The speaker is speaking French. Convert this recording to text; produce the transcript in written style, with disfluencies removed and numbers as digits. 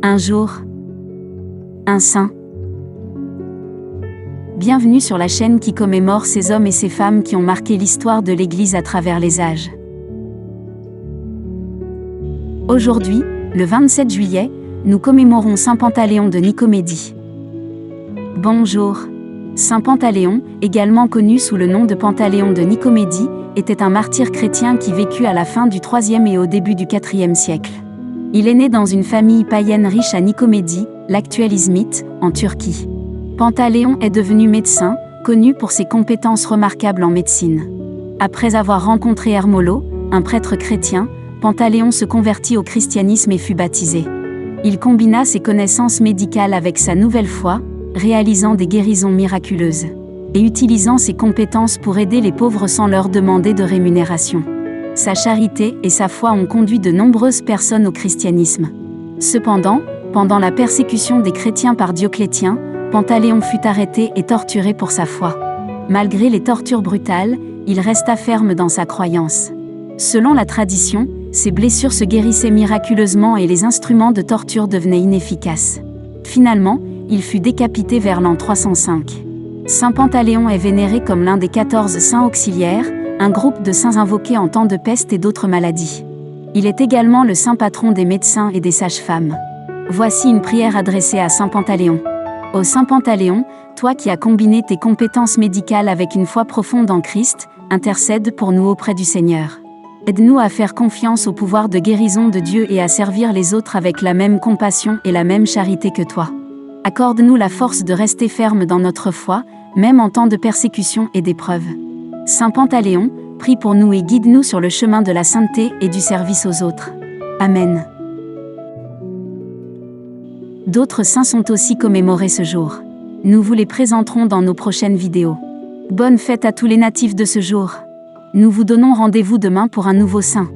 Un jour, un saint. Bienvenue sur la chaîne qui commémore ces hommes et ces femmes qui ont marqué l'histoire de l'Église à travers les âges. Aujourd'hui, le 27 juillet, nous commémorons Saint Pantaléon de Nicomédie. Bonjour. Saint Pantaléon, également connu sous le nom de Pantaléon de Nicomédie, était un martyr chrétien qui vécut à la fin du IIIe et au début du IVe siècle. Il est né dans une famille païenne riche à Nicomédie, l'actuelle Izmit, en Turquie. Pantaléon est devenu médecin, connu pour ses compétences remarquables en médecine. Après avoir rencontré Hermolo, un prêtre chrétien, Pantaléon se convertit au christianisme et fut baptisé. Il combina ses connaissances médicales avec sa nouvelle foi, réalisant des guérisons miraculeuses, et utilisant ses compétences pour aider les pauvres sans leur demander de rémunération. Sa charité et sa foi ont conduit de nombreuses personnes au christianisme. Cependant, pendant la persécution des chrétiens par Dioclétien, Pantaléon fut arrêté et torturé pour sa foi. Malgré les tortures brutales, il resta ferme dans sa croyance. Selon la tradition, ses blessures se guérissaient miraculeusement et les instruments de torture devenaient inefficaces. Finalement, il fut décapité vers l'an 305. Saint Pantaléon est vénéré comme l'un des 14 saints auxiliaires, un groupe de saints invoqués en temps de peste et d'autres maladies. Il est également le saint patron des médecins et des sages-femmes. Voici une prière adressée à Saint Pantaléon. Ô Saint Pantaléon, toi qui as combiné tes compétences médicales avec une foi profonde en Christ, intercède pour nous auprès du Seigneur. Aide-nous à faire confiance au pouvoir de guérison de Dieu et à servir les autres avec la même compassion et la même charité que toi. Accorde-nous la force de rester ferme dans notre foi, même en temps de persécution et d'épreuve. Saint Pantaléon, prie pour nous et guide-nous sur le chemin de la sainteté et du service aux autres. Amen. D'autres saints sont aussi commémorés ce jour. Nous vous les présenterons dans nos prochaines vidéos. Bonne fête à tous les natifs de ce jour. Nous vous donnons rendez-vous demain pour un nouveau saint.